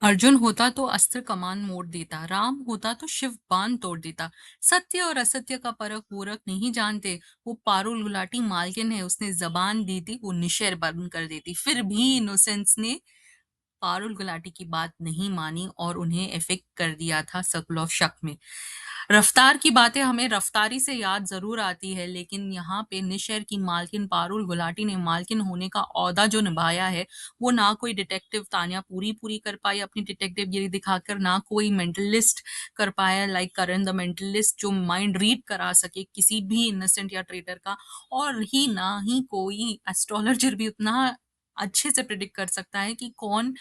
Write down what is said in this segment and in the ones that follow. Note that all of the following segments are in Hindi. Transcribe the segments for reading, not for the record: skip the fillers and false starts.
अर्जुन होता तो अस्त्र कमान मोड़ देता, राम होता तो शिव बाण तोड़ देता। सत्य और असत्य का परख वोरक नहीं जानते। वो पारुल गुलाटी मालकिन है, उसने जबान दी थी, वो निशर बंद कर देती। फिर भी इनोसेंस ने पारुल गुलाटी की बात नहीं मानी और उन्हें इफेक्ट कर दिया था सर्कल ऑफ शक में। रफ्तार की बातें हमें रफ्तारी से याद जरूर आती है, लेकिन यहाँ पे निशर की मालकिन पारुल गुलाटी ने मालकिन होने का औहदा जो निभाया है, वो ना कोई डिटेक्टिव तान्या पूरी पूरी कर पाई अपनी डिटेक्टिव दिखाकर, ना कोई मेंटलिस्ट कर पाया लाइक करण द मेंटलिस्ट जो माइंड रीड करा सके किसी भी इनोसेंट या ट्रेटर का। और ही ना ही कोई एस्ट्रोलॉजर भी उतना अच्छे से प्रिडिक्ट कर सकता है कि कौन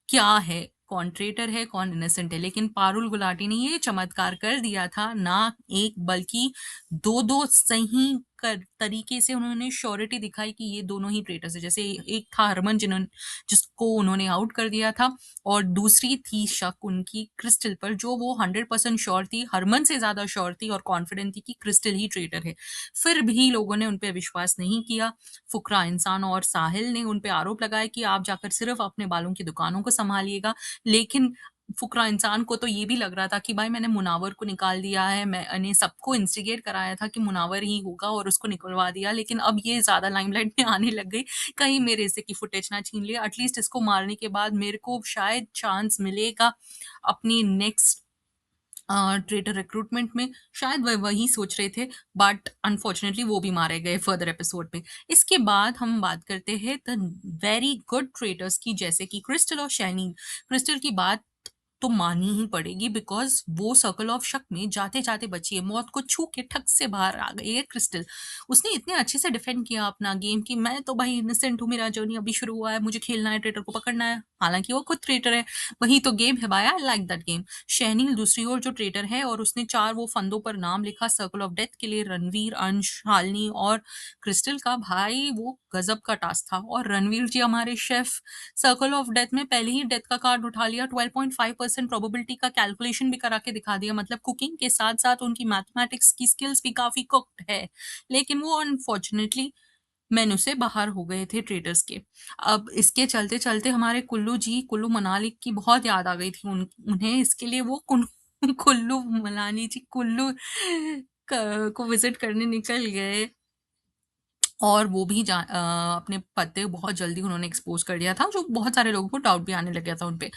क्या है, कौन ट्रेटर है, कौन इनोसेंट है। लेकिन पारुल गुलाटी ने ये चमत्कार कर दिया था, ना एक बल्कि दो-दो सही कर तरीके से उन्होंने श्योरिटी दिखाई कि ये दोनों ही ट्रेटर्स है। जैसे एक था हरमन जिसको उन्होंने आउट कर दिया था, और दूसरी थी शक उनकी क्रिस्टल पर, जो वो 100% श्योर थी, हरमन से ज्यादा श्योर थी और कॉन्फिडेंट थी कि क्रिस्टल ही ट्रेटर है। फिर भी लोगों ने उन पे विश्वास नहीं किया। फुकरा इंसान और साहिल ने उन पे आरोप लगाया कि आप जाकर सिर्फ अपने बालों की दुकानों को संभालिएगा। लेकिन फुकरा इंसान को तो ये भी लग रहा था कि भाई मैंने मुनावर को निकाल दिया है, मैंने सबको इंस्टिगेट कराया था कि मुनावर ही होगा और उसको निकलवा दिया, लेकिन अब ये ज्यादा लाइमलाइट में आने लग गई। कहीं मेरे से की फुटेज ना छीन लिया, एटलीस्ट इसको मारने के बाद मेरे को शायद चांस मिलेगा अपनी नेक्स्ट ट्रेटर रिक्रूटमेंट में। शायद वह वही सोच रहे थे, बट अनफॉर्चुनेटली वो भी मारे गए फर्दर एपिसोड में। इसके बाद हम बात करते हैं द वेरी गुड ट्रेटर्स की, जैसे कि क्रिस्टल और शैनी। क्रिस्टल की बात तो माननी ही पड़ेगी, बिकॉज वो सर्कल ऑफ शक में जाते जाते बची है, मौत को छू के ठक से बाहर आ गई है क्रिस्टल। उसने इतने अच्छे से डिफेंड किया अपना गेम कि मैं तो भाई इनोसेंट हूँ, मेरा जर्नी अभी शुरू हुआ है, मुझे खेलना है, ट्रेटर को पकड़ना है। हालांकि वो खुद ट्रेटर है, वही तो गेम है भाई, आई लाइक दैट गेम। शैनिल दूसरी ओर जो ट्रेटर है, और उसने 4 वो फंदों पर नाम लिखा सर्कल ऑफ डेथ के लिए, रणवीर, अंश, शालिनी और क्रिस्टल का। भाई वो गजब का टास्क था। और रणवीर जी हमारे शेफ, सर्कल ऑफ डेथ में पहले ही डेथ का कार्ड उठा लिया, 12.5% प्रोबेबिलिटी का कैलकुलेशन भी करा के दिखा दिया। मतलब कुकिंग के साथ साथ उनकी मैथमेटिक्स की स्किल्स भी काफी कुक्ड है। लेकिन वो अनफॉर्चुनेटली मेनू से बाहर हो गए थे ट्रेडर्स के। अब इसके चलते चलते हमारे कुल्लू जी, कुल्लू मनाली की बहुत याद आ गई थी उन्हें। इसके लिए वो कुल्लू मनाली जी, कुल्लू को विजिट करने निकल गए। और वो भी अपने पते बहुत जल्दी उन्होंने एक्सपोज कर दिया था, जो बहुत सारे लोगों को डाउट भी आने लग गया था उनपे।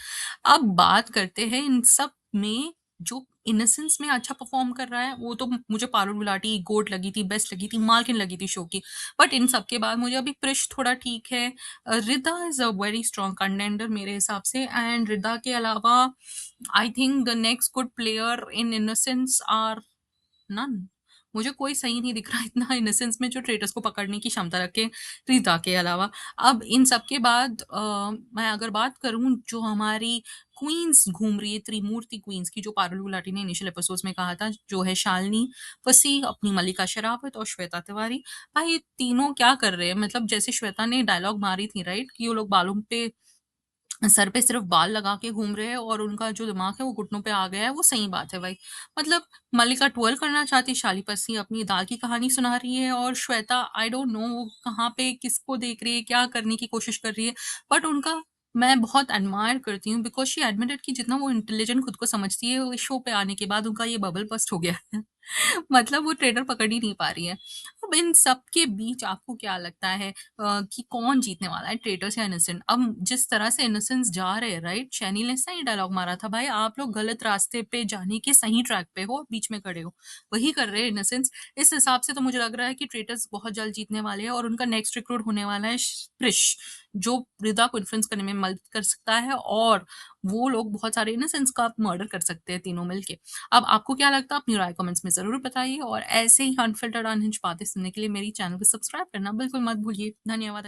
अब बात करते हैं इन सब में जो इनोसेंस में अच्छा परफॉर्म कर रहा है, वो तो मुझे पारुल गुलाटी गोट लगी थी, बेस्ट लगी थी, मालकिन लगी थी शो की। बट इन सब के बाद मुझे अभी प्रिश थोड़ा ठीक है। Rida is a very strong contender मेरे हिसाब से, एंड रिदा के अलावा I think the next good player in innocence are none. मुझे कोई सही नहीं दिख रहा इतना इनोसेंस में जो ट्रेटर्स को पकड़ने की क्षमता रखे, रीता के अलावा। अब इन सब के बाद मैं अगर बात करूं जो हमारी क्वींस घूम रही है, त्रिमूर्ति क्वींस की, जो पारुल गुलाटी ने इनिशियल एपिसोड्स में कहा था, जो है शालिनी, वसीह, अपनी मल्लिका शेरावत और श्वेता तिवारी। भाई ये तीनों क्या कर रहे हैं? मतलब जैसे श्वेता ने डायलॉग मारी थी राइट, कि वो लोग बालों पे, सर पे सिर्फ बाल लगा के घूम रहे हैं और उनका जो दिमाग है वो घुटनों पे आ गया है, वो सही बात है भाई। मतलब मल्लिका ट्वेल्व करना चाहती, शाली पसी अपनी दाल की कहानी सुना रही है, और श्वेता आई डोंट नो वो कहाँ पे किसको देख रही है, क्या करने की कोशिश कर रही है। बट उनका मैं बहुत एडमायर करती हूँ, बिकॉज शी एडमिटेड कि जितना वो इंटेलिजेंट खुद को समझती है, वो शो पे आने के बाद उनका ये बबल बस्ट हो गया है। मतलब वो ट्रेडर पकड़ ही नहीं पा रही है। अब इन सब के बीच आपको क्या लगता है कि कौन जीतने वाला है, ट्रेटर्स या इनोसेंट? अब जिस तरह से इनोसेंस जा रहे हैं राइट, शैनी ने सही डायलॉग मारा था, भाई आप लोग गलत रास्ते पे जाने के सही ट्रैक पे हो, बीच में खड़े हो, वही कर रहे हैं इनोसेंस। इस हिसाब से तो मुझे लग रहा है कि ट्रेटर्स बहुत जल्द जीतने वाले हैं, और उनका नेक्स्ट रिक्रूट होने वाला है प्रिश, जो रिदा को इन्फ्लुएंस करने में मदद कर सकता है, और वो लोग बहुत सारे इनोसेंस का मर्डर कर सकते हैं तीनों मिलके। अब आपको क्या लगता है? अपनी राय कमेंट्स में ज़रूर बताइए, और ऐसे ही अनफिल्टर्ड अनहिंज्ड बातें सुनने के लिए मेरी चैनल को सब्सक्राइब करना बिल्कुल मत भूलिए। धन्यवाद।